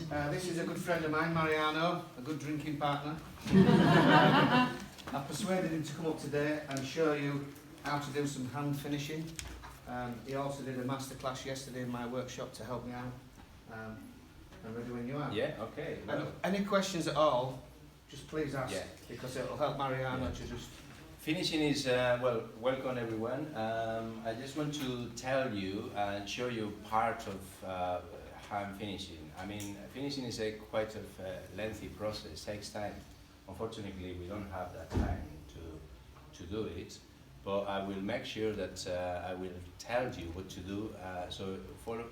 This is a good friend of mine, Mariano, a good drinking partner. I've persuaded him to come up today and show you how to do some hand finishing. He also did a masterclass yesterday in my workshop to help me out. I'm ready when you are. Yeah, okay. Well, any questions at all, just please ask, yeah, because it'll help Mariano to just... Finishing is, well, welcome everyone. I just want to tell you and show you part of how I'm finishing. I mean, finishing is quite a lengthy process, it takes time. Unfortunately, we don't have that time to do it, but I will make sure that I will tell you what to do, so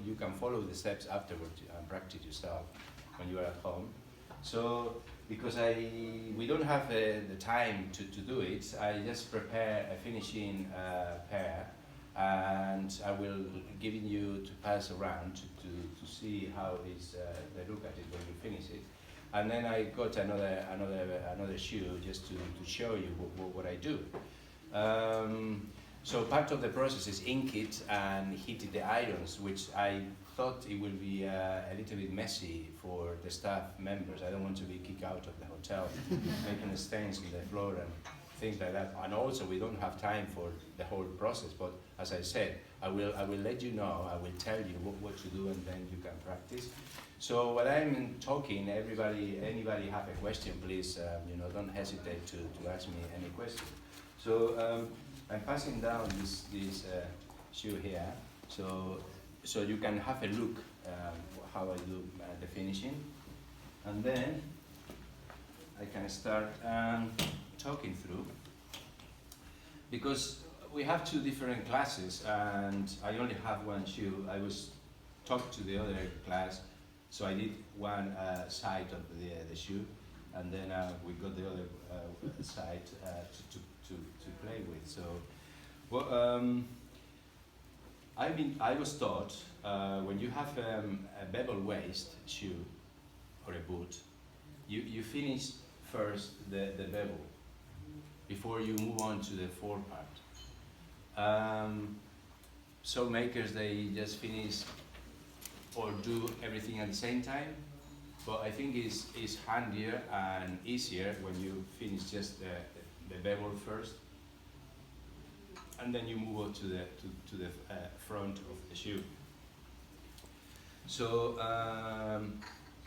you can follow the steps afterwards and practice yourself when you are at home. So, because we don't have the time to do it, I just prepare a finishing pair, and I will give you to pass around to see how is the look at it when you finish it. And then I got another shoe just to show you what I do. So part of the process is ink it and heat the irons, which I thought it will be a little bit messy for the staff members. I don't want to be kicked out of the hotel, making stains on the floor and things like that. And also we don't have time for the whole process, but as I said, I will let you know, I will tell you what to do, and then you can practice. So while I'm talking, anybody have a question, please, don't hesitate to ask me any question. So I'm passing down this shoe here, so you can have a look how I do the finishing, and then I can start talking through, because we have two different classes and I only have one shoe. I was talked to the other class, so I did one side of the shoe, and then we got the other side to play with. So, well, I was taught when you have a bevel waist shoe or a boot, you finish first the bevel before you move on to the forepart. Shoemakers, they just finish or do everything at the same time, but I think it's handier and easier when you finish just the bevel first, and then you move on to the front of the shoe. So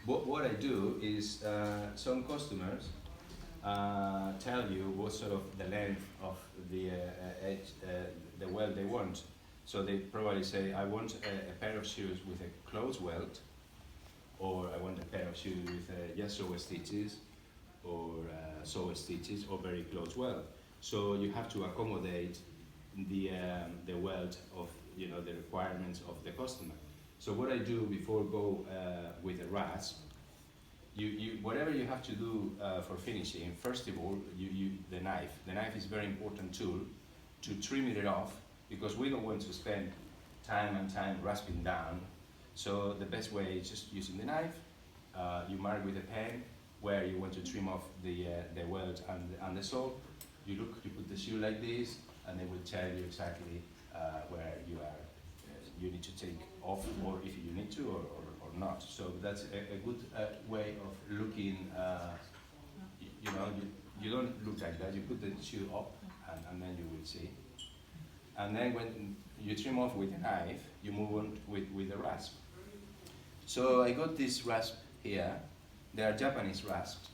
what I do is some customers tell you what sort of the length of the edge, the welt they want. So they probably say, I want a pair of shoes with a close welt, or I want a pair of shoes with just sew stitches, or sew stitches, or very close welt. So you have to accommodate the welt of the requirements of the customer. So what I do before go with a rasp, whatever you have to do for finishing, first of all, the knife. The knife is a very important tool to trim it off, because we don't want to spend time and time rasping down. So the best way is just using the knife. You mark with a pen where you want to trim off the welt and the sole. You put the shoe like this, and it will tell you exactly where you are. You need to take off, or if you need to, or not. So that's a good way of looking. You don't look like that. You put the shoe up, and then you will see. And then when you trim off with a knife, you move on with the rasp. So I got this rasp here. They are Japanese rasps.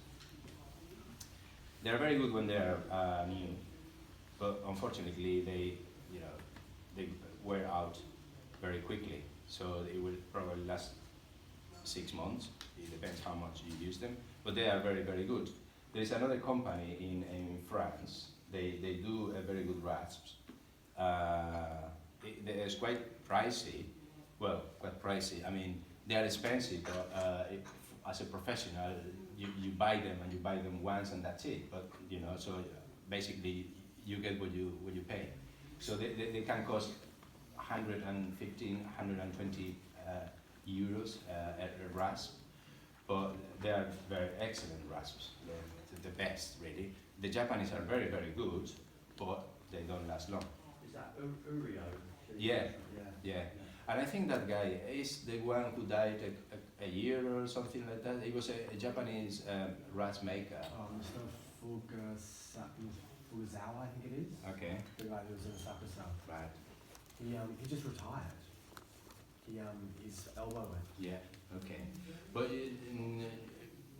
They are very good when they are new, but unfortunately they wear out very quickly. So it will probably last 6 months. It depends how much you use them, but they are very, very good. There is another company in France. They do a very good rasps. It's quite pricey. Well, quite pricey. I mean, they are expensive, but as a professional, you buy them, and you buy them once, and that's it. But so basically you get what you pay. So they can cost 115, 120 euros a rasp, but they are very excellent rasps. They're the best, really. The Japanese are very, very good, but they don't last long. Is that Urio? Yeah. And I think that guy is the one who died a year or something like that. He was a Japanese rasp maker. Mr. Fugazawa, I think it is. Okay. The guy who was in Osaka. Right. He just retired. His elbow went. Yeah. Okay. But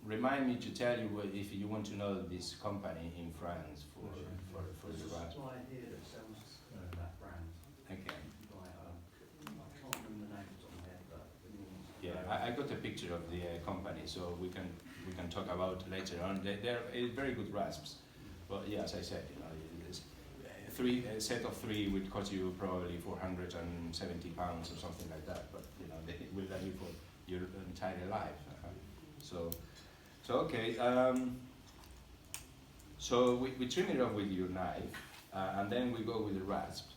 remind me to tell you if you want to know this company in France for the rasp. Supply here that sells that brand. Okay. By, I can't remember the name off my head, but Yeah, I got a picture of the company, so we can talk about later on. They're very good rasps, but yeah, as I said, you know, a set of three would cost you probably £470 or something like that. But you know, they will value for your entire life. So okay. So we trim it off with your knife, and then we go with the rasp.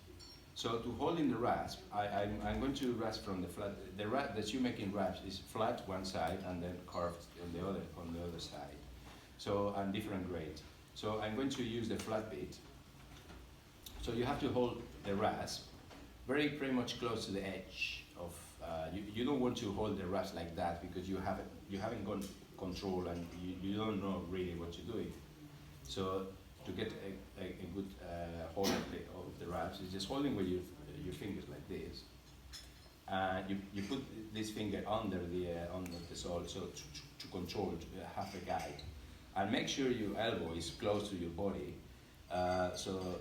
So to hold in the rasp, I'm going to rasp from the flat. The shoemaking rasp is flat one side and then curved on the other side. So and different grades. So I'm going to use the flat bit. So you have to hold the rasp pretty much close to the edge of. You don't want to hold the rasp like that because you haven't got control and you don't know really what you're doing. So to get a good hold of the rasp, is just holding with your fingers like this. You put this finger under the sole, so to control, to have a guide, and make sure your elbow is close to your body. So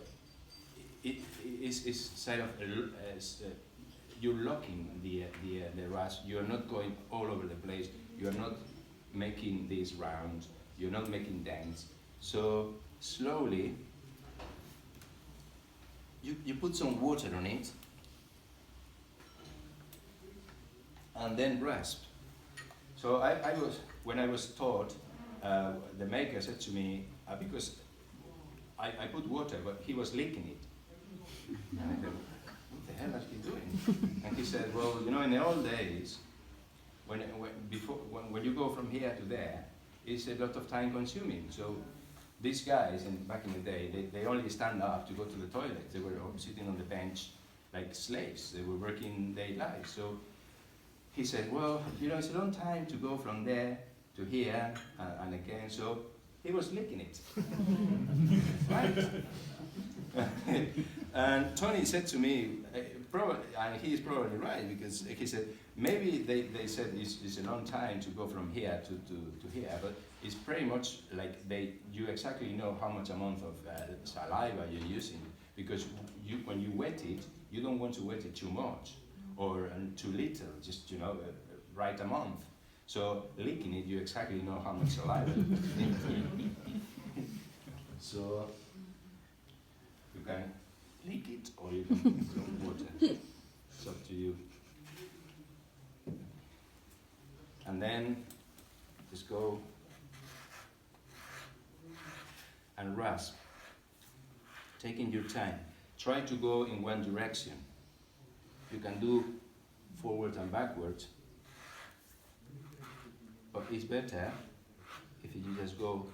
it is sort of you're locking the rasp. You are not going all over the place. You are not making these rounds. You're not making dents. So slowly, you put some water on it, and then rasp. So when I was taught, the maker said to me, because I put water, but he was leaking it. And I said, what the hell is he doing? And he said, well, you know, in the old days, when you go from here to there, it's a lot of time consuming. So these guys, back in the day, they only stand up to go to the toilet. They were sitting on the bench like slaves. They were working their lives. So he said, well, you know, it's a long time to go from there to here and again. So he was licking it. Right? And Tony said to me, and he is probably right, because he said, maybe they said it's a long time to go from here to here, but it's pretty much like you exactly know how much amount of saliva you're using, because when you wet it, you don't want to wet it too much or too little, just, you know, right amount. So licking it, you exactly know how much saliva. So you can lick it or you can put some water. It's up to you. And then just go and rasp, taking your time. Try to go in one direction. You can do forward and backwards, but it's better if you just go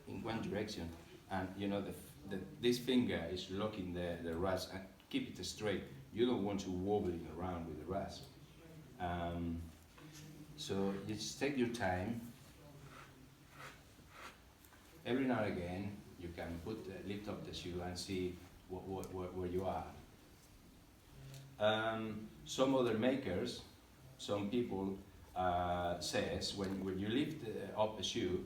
in one direction, and you know this finger is locking the rasp, and keep it straight. You don't want to wobbling around with the rasp. So just take your time. Every now and again, you can lift up the shoe and see where you are. Some other makers, some people says when you lift up a shoe,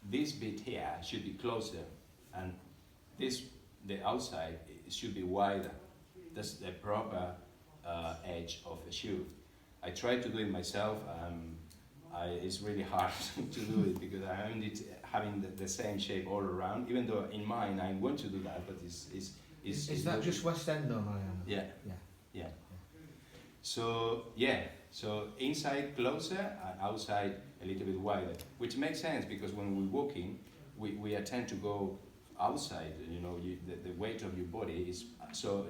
this bit here should be closer, and the outside should be wider. That's the proper edge of the shoe. I tried to do it myself. It's really hard to do it because I find it having the same shape all around. Even though in mine I want to do that, but Is that just West End though, Mariano? Yeah. So inside closer and outside a little bit wider, which makes sense because when we're walking, we tend to go outside. You know, the weight of your body is so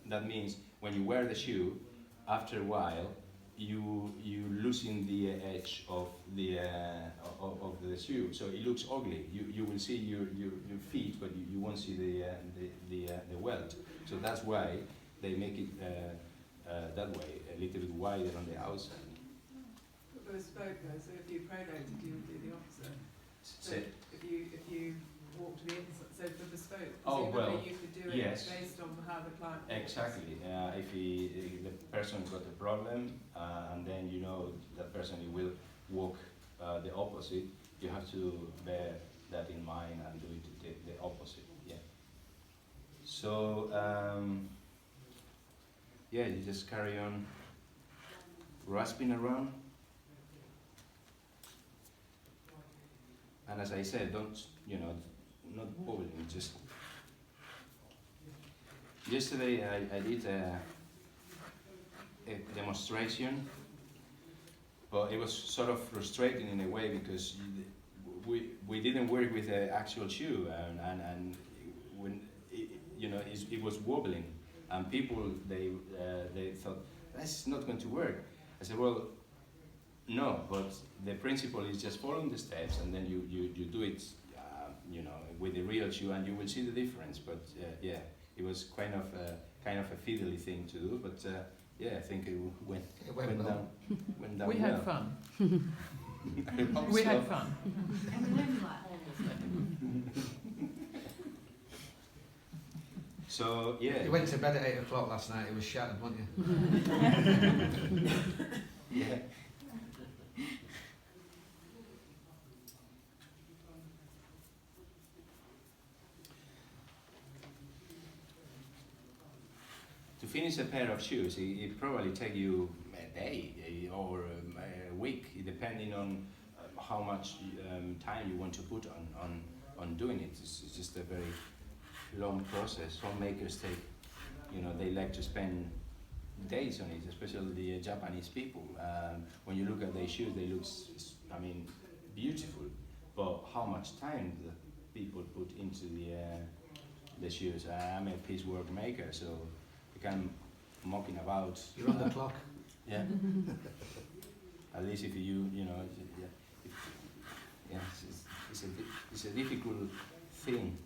that means when you wear the shoe, after a while, you losing the edge of the shoe, so it looks ugly. You will see your feet, but you won't see the welt. So that's why they make it that way, a little bit wider on the outside. bespoke though, so if you proloaded, you would do the opposite. So Say- if you walk to the inside, so for bespoke, Oh, presumably well, you could do it yes. based on how the client walks. Exactly. If the person got a problem, and then you know that person will walk the opposite, you have to bear that in mind and do it the opposite. Yeah. So yeah, you just carry on rasping around, and as I said, don't not boiling, just. Yesterday I did a demonstration, but it was sort of frustrating in a way because we didn't work with the actual shoe, and when it was wobbling, and people they thought that's not going to work. I said, well, no, but the principle is just following the steps, and then you do it with the real shoe, and you will see the difference. But yeah, it was kind of a fiddly thing to do, but yeah, I think it went well. down. Went down We well. had fun. I hope We so. had fun. So yeah. You went to bed at 8 o'clock last night, it was shattered, wasn't you? Yeah. To finish a pair of shoes, it probably take you a day or a week, depending on how much time you want to put on doing it. It's just a very long process. Some makers they like to spend days on it, especially the Japanese people. When you look at their shoes, they look, beautiful. But how much time do people put into the shoes? I'm a piecework maker, so you can mocking about. You're on the clock. Yeah. At least if it's a difficult thing.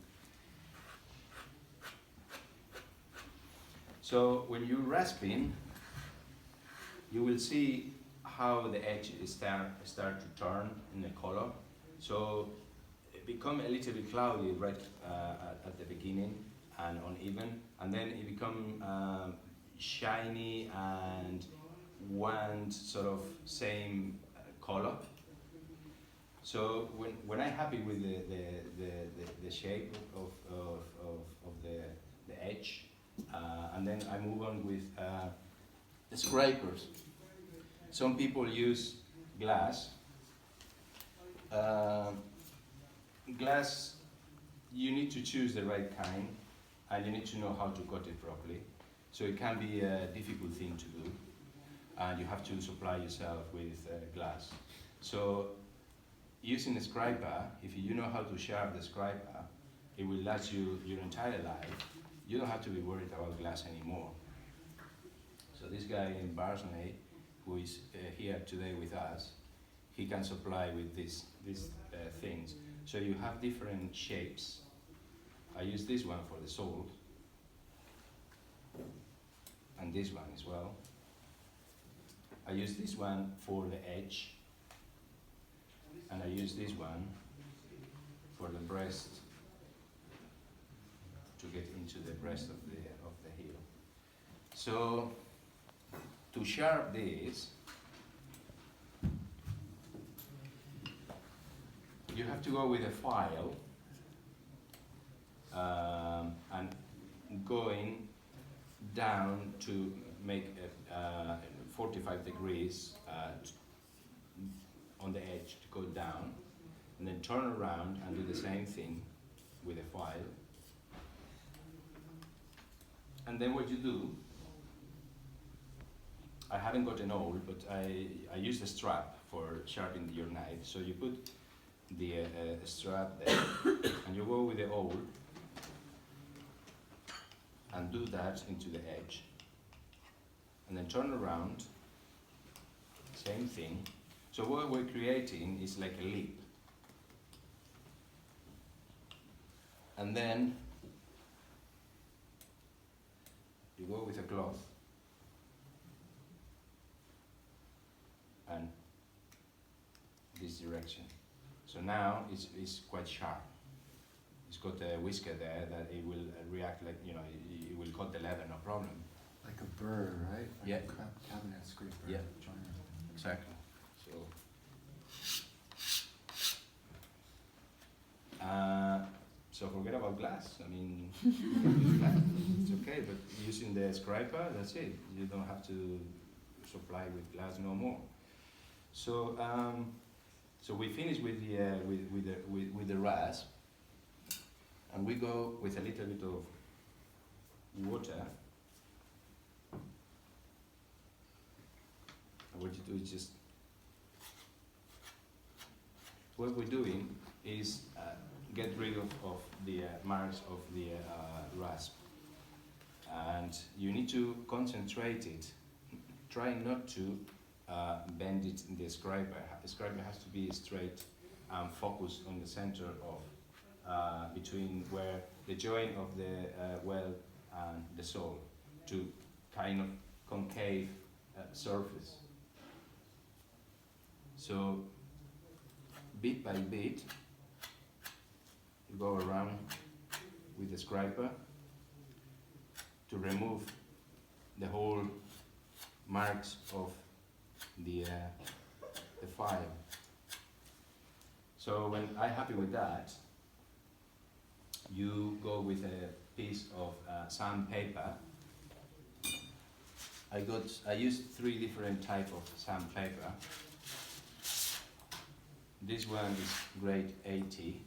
So when you're rasping, you will see how the edges start to turn in the color. So it become a little bit cloudy right at the beginning and uneven, and then it become shiny and one sort of same color. So when I'm happy with the shape of the edge, and then I move on with scrapers. Some people use glass. Glass, you need to choose the right kind, and you need to know how to cut it properly. So it can be a difficult thing to do, and you have to supply yourself with glass. So using a scraper, if you know how to sharpen the scraper, it will last you your entire life. You don't have to be worried about glass anymore. So this guy in Barcelona, who is here today with us, he can supply with these things. So you have different shapes. I use this one for the sole, and this one as well. I use this one for the edge, and I use this one for the breast, to get into the breast of the heel. So to sharp this, you have to go with a file and going down to make 45 degrees on the edge to go down, and then turn around and do the same thing with a file. And then what you do, I haven't got an awl, but I use a strap for sharpening your knife. So you put the strap there, and you go with the awl and do that into the edge, and then turn around, same thing. So what we're creating is like a lip, and then you go with a cloth and direction. So now it's quite sharp. It's got a whisker there that it will react like, you know, it will cut the leather, no problem. Like a burr, right? Like Yeah. a cabinet scraper. Yeah. joiner. Exactly. So forget about glass. I mean, you can use glass, it's okay. But using the scraper, that's it. You don't have to supply with glass no more. So so we finish with the with the rasp, and we go with a little bit of water. And what you do is just what we're doing is get rid of the marks of the rasp, and you need to concentrate it. Try not to bend it in the scraper. The scraper has to be straight and focused on the center of between where the joint of the weld and the sole, to kind of concave surface. So bit by bit, you go around with the scraper to remove the whole marks of the file. So when I'm happy with that, you go with a piece of sandpaper. I used 3 different types of sandpaper. This one is grade 80.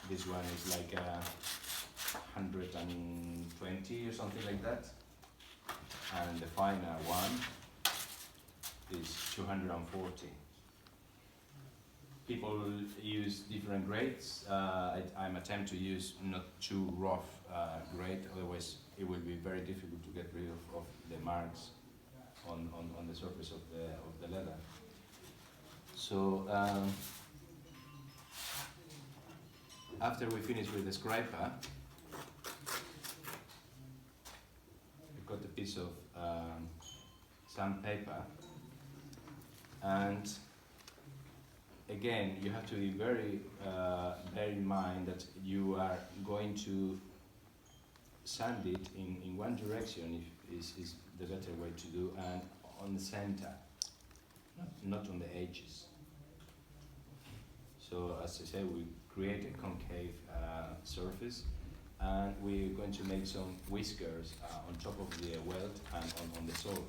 This one is like 120 or something like that. And the final one is 240. People use different grades. I'm attempt to use not too rough grade, otherwise it will be very difficult to get rid of the marks on the surface of the leather. So after we finish with the scraper, we got a piece of sandpaper, and again you have to be very bear in mind that you are going to sand it in one direction is the better way to do, and on the center, not on the edges. So as I say, we create a concave surface, and we're going to make some whiskers on top of the weld and on the sole.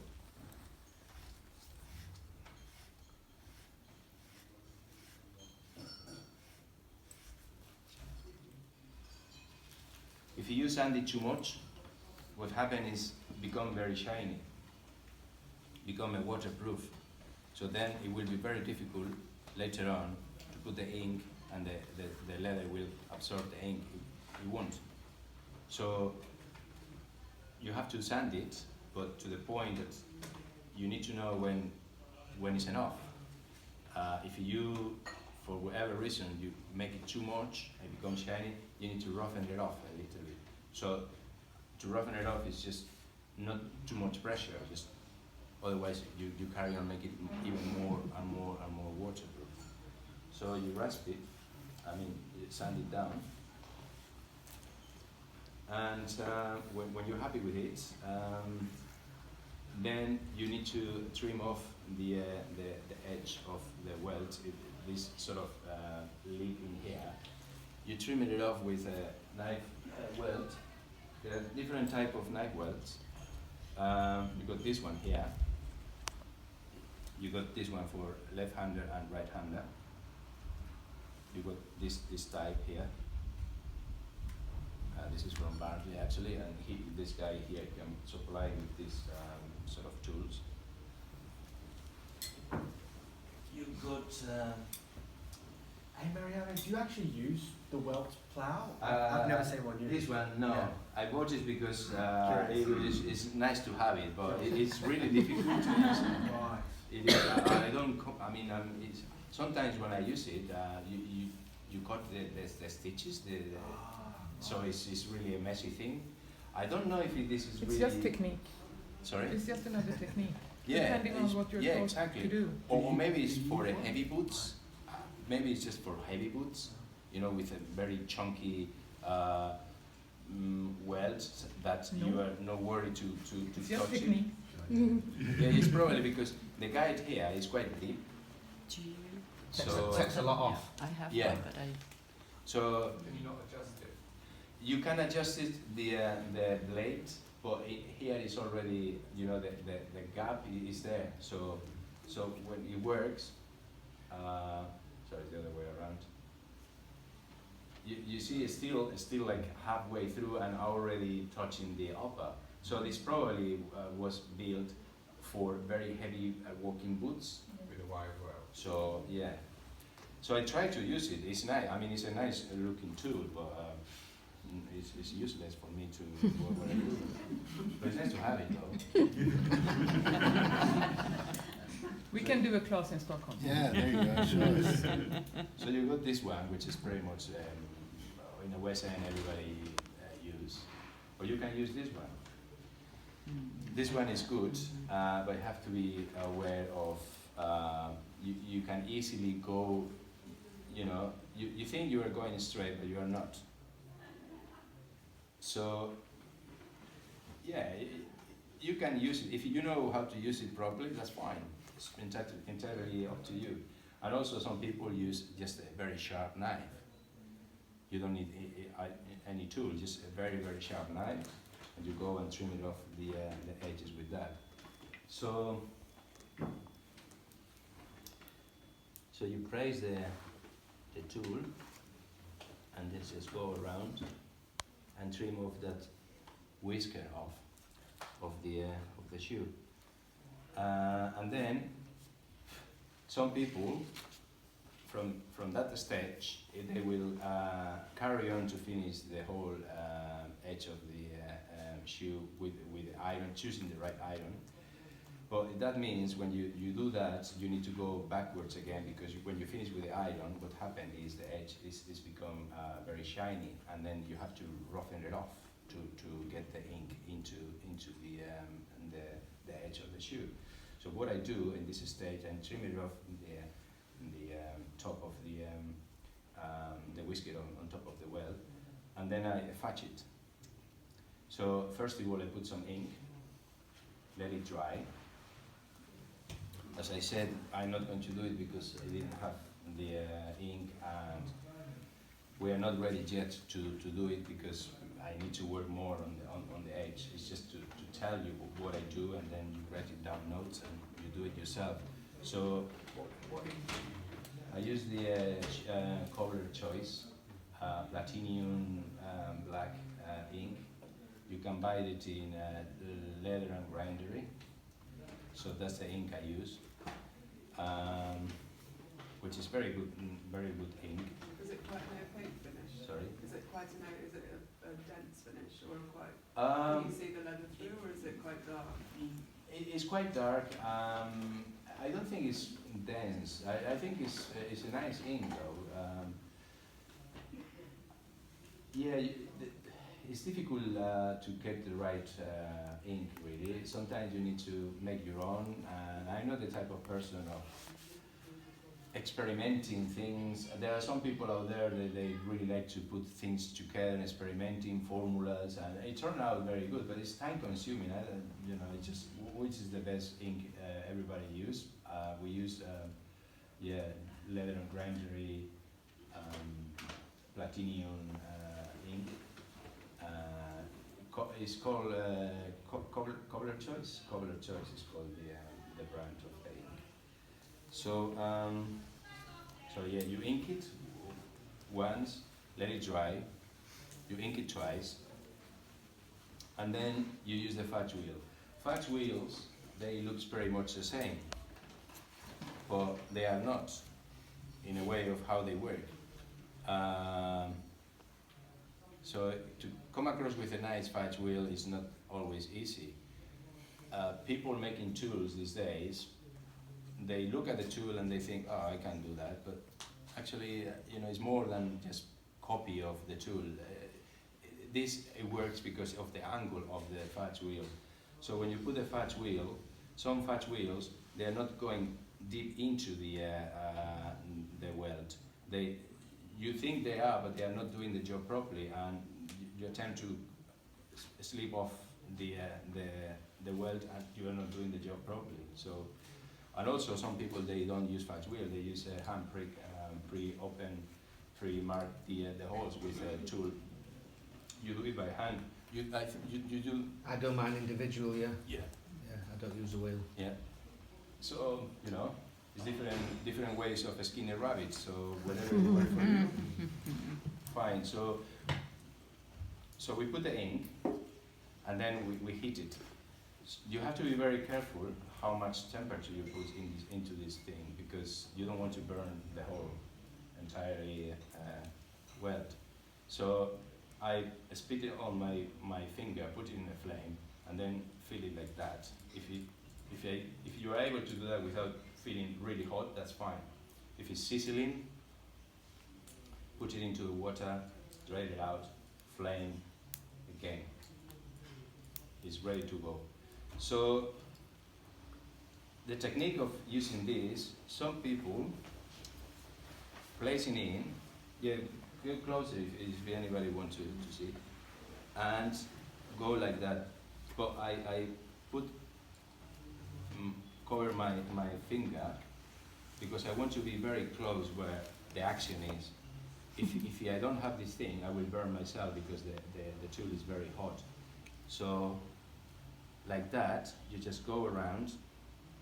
If you sand it too much, what happens is become very shiny, become a waterproof. So then it will be very difficult later on to put the ink, and the leather will absorb the ink. It won't. So you have to sand it, but to the point that you need to know when it's enough. If you, for whatever reason, you make it too much, it becomes shiny, you need to roughen it off a little bit. So to roughen it off is just not too much pressure, just otherwise you carry on making it even more and more and more waterproof. So you rasp it, you sand it down, and when you're happy with it, then you need to trim off the edge of the weld. This sort of lip in here. You trim it off with a knife weld. There are different type of knife welds. You got this one here. You got this one for left-hander and right-hander. You got this type here. This is from Barnsley actually, and this guy here can supply with these sort of tools. You got. Hey Mariano, do you actually use the weld plough? I've never seen one used. This one, no. Yeah. I bought it because it's nice to have it, but it's really difficult to use it. Right. It is, I don't. It's, sometimes when I use it, you cut the stitches. So it's really a messy thing. I don't know if this is It's really. just technique. Sorry. It's just another technique. Yeah, Depending on what you're yeah, told exactly. to do. Or maybe it's for the heavy boots. Maybe it's just for heavy boots, you know, with a very chunky welds that No. you are not worried to It's just touch it. technique. Yeah, it's probably because the guide here is quite deep. So Takes a lot off. I have Yeah. one, but I so Can you not adjust it? you can adjust it the blade, but here is already, you know, the gap is there. So when it works, sorry, the other way around. You see it's still like halfway through and already touching the upper. So this probably was built for very heavy walking boots. With a wide well. So yeah, so I try to use it. It's nice. I mean, it's a nice looking tool, but it's useless for me to work what I do. But it's nice to have it though. We can do a class in Stockholm. Yeah, there you go. Sure. So you got this one, which is pretty much in the West End everybody use, or you can use this one. This one is good, but you have to be aware of. You can easily go. You know, you think you are going straight, but you are not. So yeah, you can use it if you know how to use it properly. That's fine. It's entirely up to you. And also, some people use just a very sharp knife. You don't need any tool, just a very sharp knife, and you go and trim it off the edges with that. So you press the tool, and then just go around and trim off that whisker of the shoe. And then some people from that stage they will carry on to finish the whole edge of the shoe with iron, choosing the right iron. But that means when you do that, you need to go backwards again, because when you finish with the iron, what happened is the edge is become very shiny, and then you have to roughen it off to get the ink into the edge of the shoe. So what I do in this stage, I trim it off the top of the whisker on top of the weld, and then I fudge it. So first of all, I put some ink, let it dry. As I said, I'm not going to do it because I didn't have the ink, and we are not ready yet to do it because I need to work more on the edge. It's just to tell you what I do, and then you write it down notes and you do it yourself. So I use the color choice, platinum black ink. You can buy it in leather and grindery. So that's the ink I use, which is very good ink. Is it quite an opaque finish? Sorry. Is it quite is it a dense finish, or quite? Um, Can you see the leather through, or is it quite dark? It's quite dark. I don't think it's dense. I think it's a nice ink though. Yeah, it's difficult to get the right ink really. Sometimes you need to make your own, and I'm not the type of person of experimenting things. There are some people out there that they really like to put things together, experimenting formulas, and it turned out very good, but it's time consuming. You know, it's just which is the best ink everybody use. We use leather and grindery, platinum ink. It's called Cobbler Choice. Cobbler Choice is called the brand of the ink. So yeah, you ink it once, let it dry. You ink it twice, and then you use the fudge wheel. Fudge wheels, they look very much the same, but they are not in a way of how they work. So to come across with a nice fudge wheel is not always easy. People making tools these days, they look at the tool and they think, oh, I can do that, but actually, you know, it's more than just copy of the tool. It works because of the angle of the fudge wheel. So when you put the fudge wheel, Some fudge wheels, they are not going deep into the weld. You think they are, but they are not doing the job properly, and you tend to slip off the weld, and you are not doing the job properly. So, and also some people, they don't use fudge wheel, they use a hand prick, pre-open, pre-mark the holes with a tool. You do it by hand. You do. I do mine individual, yeah. Yeah. Yeah, I don't use a wheel. Yeah. So you know, it's different ways of skinning a rabbit. So whatever works for you, fine. So we put the ink, and then we heat it. You have to be very careful how much temperature you put into this thing, because you don't want to burn the whole entirely weld. So I spit it on my finger, put it in a flame, and then fill it like that. If you are able to do that without feeling really hot, that's fine. If it's sizzling, put it into the water, drain it out, flame again. It's ready to go. So the technique of using this, some people placing in, yeah, get closer if anybody wants to see, and go like that. But I put cover my finger because I want to be very close where the action is. If I don't have this thing, I will burn myself because the tool is very hot. So like that, you just go around,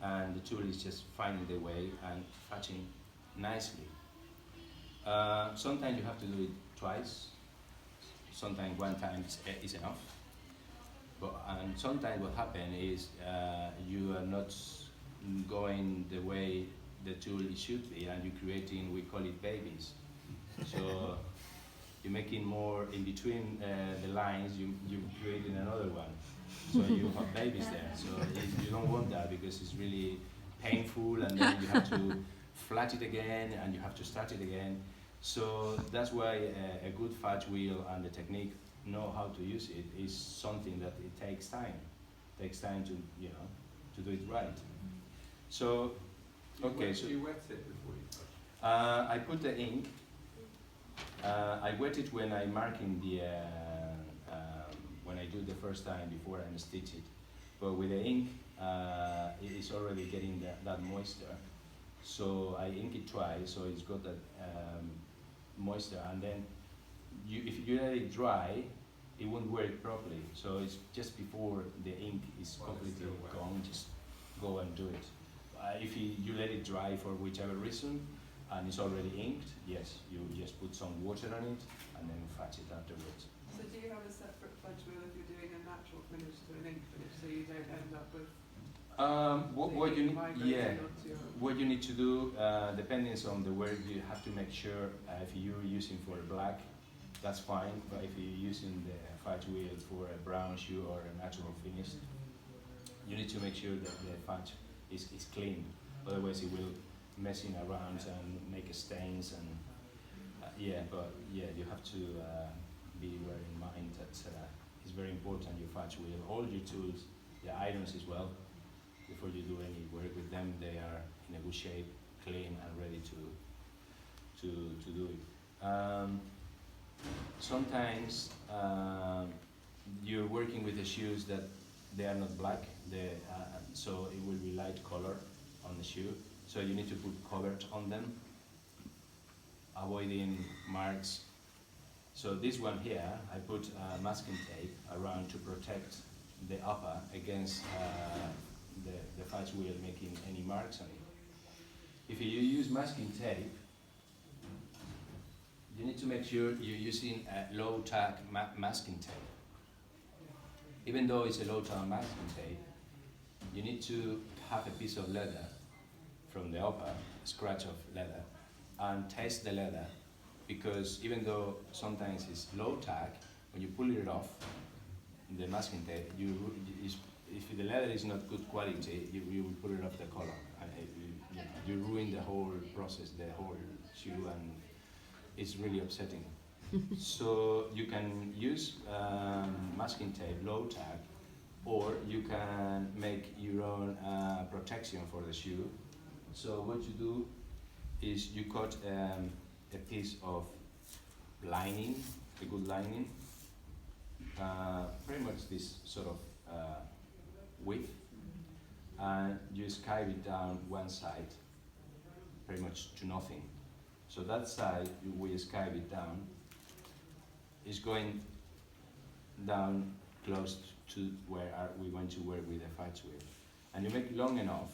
and the tool is just finding the way and fudging nicely. Sometimes you have to do it twice. Sometimes one time is enough. And sometimes what happens is you are not going the way the tool should be, and you're creating, we call it babies. So you're making more in between the lines, you're creating another one. So you have babies there. So you don't want that because it's really painful, and then you have to flat it again, and you have to start it again. So that's why a good fudge wheel and the technique, know how to use it, is something that it takes time. It takes time to, you know, to do it right. So, okay. So you wet it before you fudge? I put the ink. I wet it when I marking the when I do the first time before I stitch it. But with the ink, it is already getting that moisture. So I ink it twice, so it's got that moisture, and then if you let it dry, it won't work properly. So it's just before the ink is completely gone, just go and do it. If you let it dry for whichever reason, and it's already inked, yes, you just put some water on it and then fudge it afterwards. So do you have a separate fudge wheel if you're doing a natural finish to an ink finish, so you don't end up with what you need, yeah, onto your... what you need to do, depending on the work, you have to make sure if you're using for a black, that's fine. But if you're using the fudge wheel for a brown shoe or a natural finish, you need to make sure that the fudge is clean. Otherwise, it will messing around and make stains and yeah. But yeah, you have to be very in mind that it's very important your fudge wheel, all your tools, the irons as well. Before you do any work with them, they are in a good shape, clean and ready to do it. Sometimes you're working with the shoes that they are not black, so it will be light color on the shoe. So you need to put covers on them, avoiding marks. So this one here, I put masking tape around to protect the upper against the fudge wheel making any marks on it. If you use masking tape, you need to make sure you're using a low-tack masking tape. Even though it's a low-tack masking tape, you need to have a piece of leather from the upper, a scratch of leather, and test the leather, because even though sometimes it's low-tack, when you pull it off, the masking tape, if the leather is not good quality, you will pull it off the collar, and you ruin the whole process, the whole shoe, and it's really upsetting. So you can use masking tape, low tack, or you can make your own protection for the shoe. So what you do is you cut a piece of lining, a good lining, pretty much this sort of width, and you skive it down one side, pretty much to nothing. So that side, we skive it down, is going down close to where we want to work with the fudge with. And you make it long enough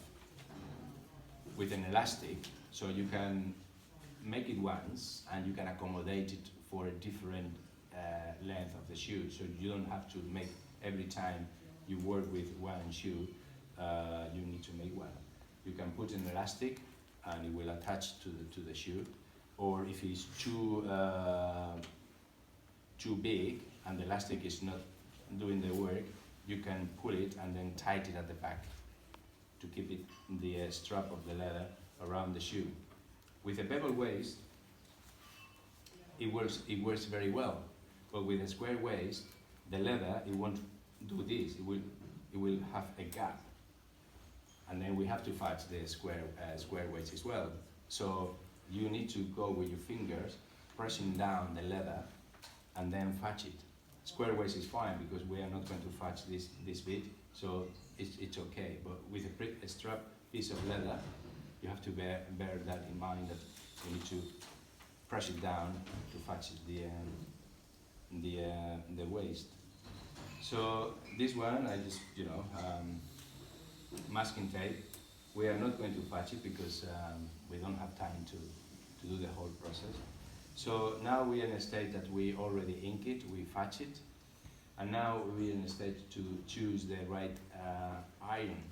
with an elastic, so you can make it once and you can accommodate it for a different length of the shoe, so you don't have to make every time you work with one shoe, you need to make one. You can put an elastic and it will attach to the shoe, or if it's too big and the elastic is not doing the work, you can pull it and then tighten it at the back to keep it the strap of the leather around the shoe. With a bevel waist, it works very well, but with a square waist, the leather, it won't do this. It will have a gap, and then we have to fudge the square waist as well. So you need to go with your fingers, pressing down the leather, and then fudge it. Square waist is fine because we are not going to fudge this bit, so it's okay. But with a strap piece of leather, you have to bear that in mind, that you need to press it down to fudge the waist. So this one, I just, masking tape. We are not going to fudge it because we don't have time to do the whole process. So now we are in a state that we already ink it, we fudge it, and now we are in a state to choose the right iron.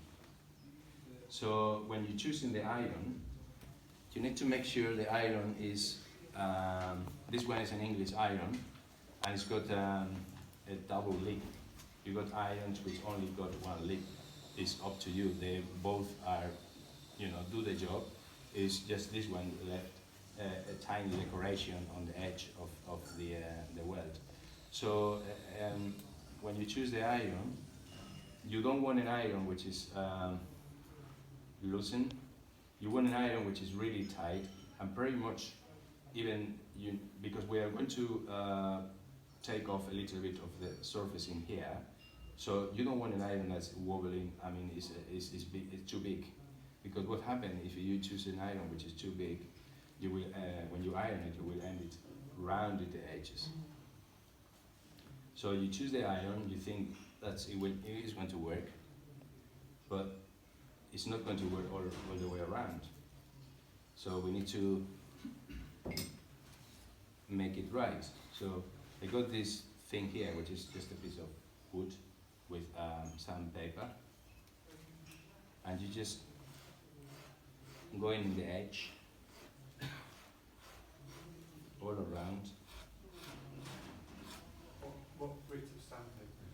So when you're choosing the iron, you need to make sure the iron is, this one is an English iron, and it's got a double lip. You got irons which only got one lip. It's up to you. They both are, do the job. It's just this one left a tiny decoration on the edge of the weld. So when you choose the iron, you don't want an iron which is loosened. You want an iron which is really tight, and pretty much because we are going to take off a little bit of the surface in here, so you don't want an iron that's wobbling. I mean, it's too big, because what happens if you choose an iron which is too big, you will when you iron it, you will end it rounded the edges. So you choose the iron, you think it is going to work, but it's not going to work all the way around. So we need to make it right. So I got this thing here, which is just a piece of wood with some paper, and you just go in the edge all around. What grit of sandpaper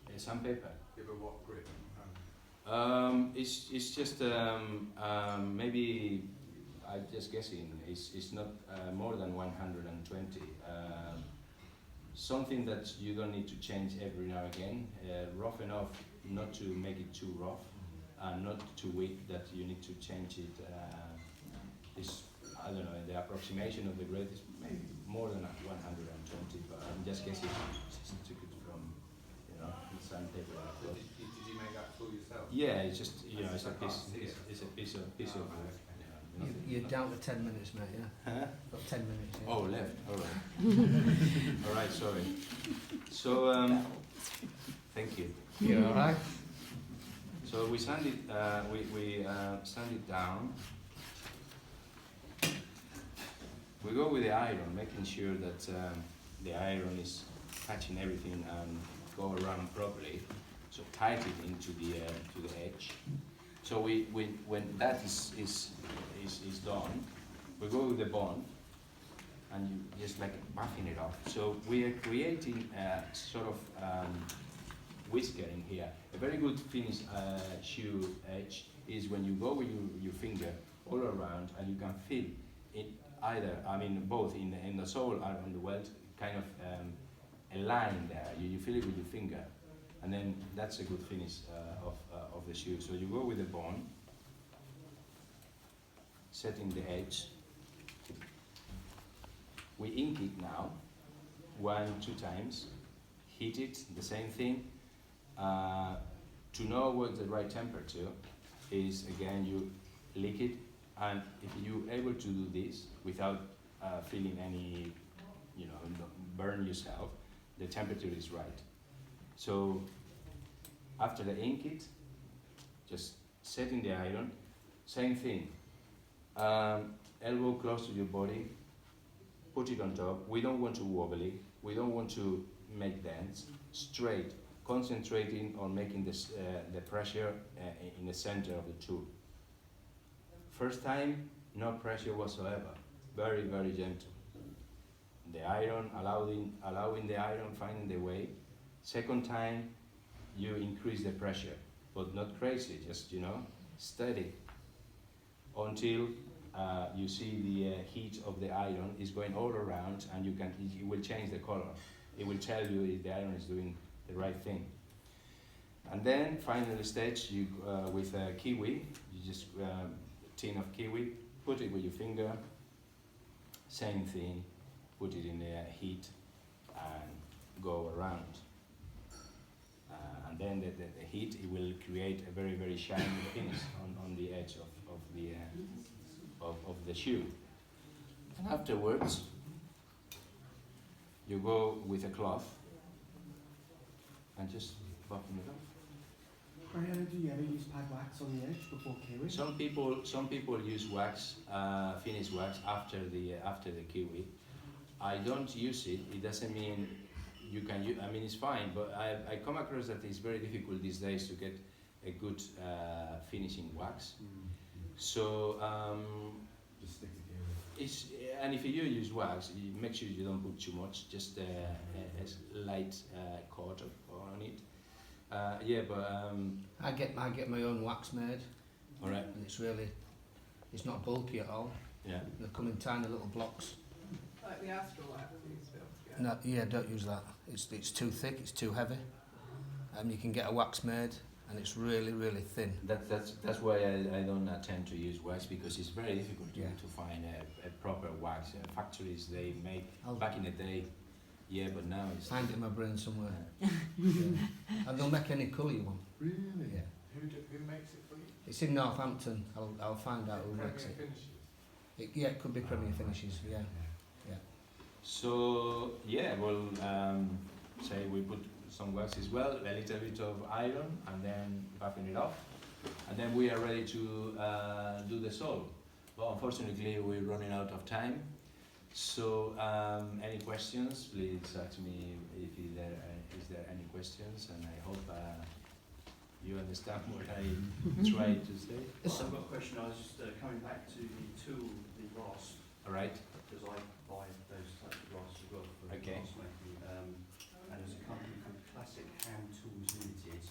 is it? Sandpaper. Yeah, but what grit? It's just maybe, I'm just guessing, it's not more than 120. Something that you don't need to change every now and again. Rough enough not to make it too rough, and not too weak that you need to change it. I don't know, the approximation of the grade is maybe more than 120, but I'm just guessing. Just took it from, the sandpaper. Did you make that tool yourself? Yeah, it's just, it's a piece of wood. You're down to 10 minutes, mate, yeah? Huh? Got 10 minutes, yeah? Oh, left, alright. Alright, sorry. So, thank you. You alright? So we sand it, we sand it down. We go with the iron, making sure that the iron is catching everything and go around properly. So tight it into the edge. So when that is done, we go with the bond, and you just like buffing it off. So we are creating a sort of whisker in here. A very good finished shoe edge is when you go with your finger all around, and you can feel it either, both in the sole and on the welt, kind of a line there. You feel it with your finger. and then that's a good finish of the shoe. So you go with the bone, setting the edge. We ink it now, 1-2 times, heat it, the same thing. To know what the right temperature is, again, you lick it, and if you're able to do this without feeling any, burn yourself, the temperature is right. So after the ink it, just set in the iron, same thing. Elbow close to your body, put it on top. We don't want to wobbly, we don't want to make dents, straight, concentrating on making this, the pressure in the center of the tool. First time, no pressure whatsoever, very, very gentle. The iron, allowing the iron, finding the way. Second time, you increase the pressure, but not crazy, just, steady, until you see the heat of the iron is going all around, and it will change the color. It will tell you if the iron is doing the right thing. And then, final stage, you with kiwi, you just tin of kiwi, put it with your finger, same thing, put it in the heat and go around. And then the heat, it will create a very, very shiny finish on the edge of the shoe. And afterwards, you go with a cloth and just buffing it off. Mariano, do you ever use pad wax on the edge before kiwi? Some people use wax, finish wax after the kiwi. I don't use it. It doesn't mean you can use. I mean, it's fine, but I come across that it's very difficult these days to get a good finishing wax. So just stick to kiwi. And if you use wax, you make sure you don't put too much. Just a light coat on it. I get my own wax made. All right. And it's not bulky at all. Yeah. They come in tiny little blocks. Like the astral wax you used to be able to get. No, don't use that. It's too thick. It's too heavy. You can get a wax made, and it's really, really thin. That's why I don't tend to use wax, because it's very difficult to find a proper wax. Factories, they make back in the day. Yeah, but now it's... Find it in my brain somewhere. And they'll make any colour you want. Really? Yeah. Who makes it for you? It's in Northampton. I'll find out who makes it. Finishes? It could be Premier Finishes, yeah. So, say we put some wax as well, a little bit of iron, and then buffing it off. And then we are ready to do the sole. But unfortunately, we're running out of time. So, any questions? Please ask me if is there any questions, and I hope you understand what I tried to say. I've got a question. I was just coming back to the tool, the rasp, All right. because I buy those types of rasps as well for Okay. rasp making. And there's a company called Classic Hand Tools Limited,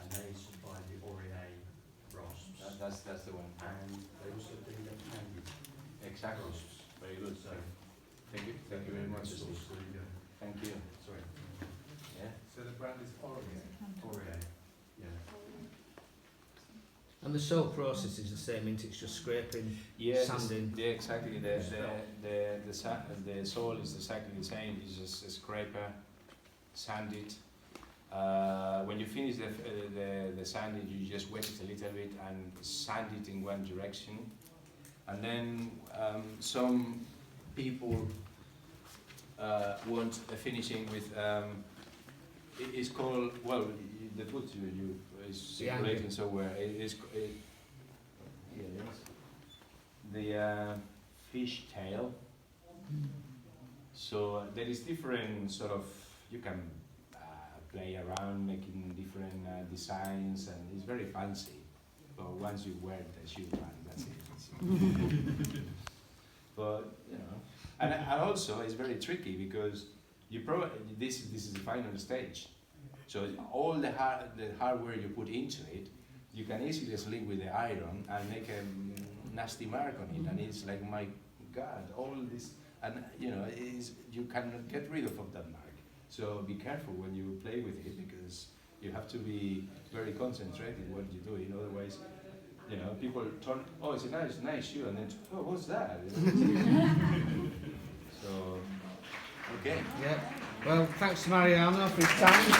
and they supply the Oreille rasps. That's the one. And they also do left-handed Exactly. rasps. Very good. So, Thank you very much. So there you go. Thank you. Sorry. Yeah. So the brand is Oregon. Oreille. Yeah. And the sole process is the same, isn't it? It's just scraping, Yeah, sanding. Yeah, exactly. The sole is exactly the same. It's just a scraper, sand it. When you finish the sanding, you just wet it a little bit and sand it in one direction. And then some people want a finishing with. It's called the foot you is circulating somewhere. The fish tail. So there is different sort of, you can play around making different designs, and it's very fancy. But once you wear the shoe, that's it. But and also it's very tricky, because you probably this is the final stage. So all the hardware you put into it, you can easily sleep with the iron and make a nasty mark on it, and it's like, my God, all this, and you cannot get rid of that mark. So be careful when you play with it, because You have to be very concentrated what you do. In other ways, you know, people turn, oh, it's a nice shoe, and then, oh, what's that? So, okay. Yeah. Well, thanks to Mariano for his time.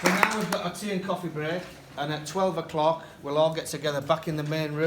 So now we've got a tea and coffee break, and at 12 o'clock we'll all get together back in the main room.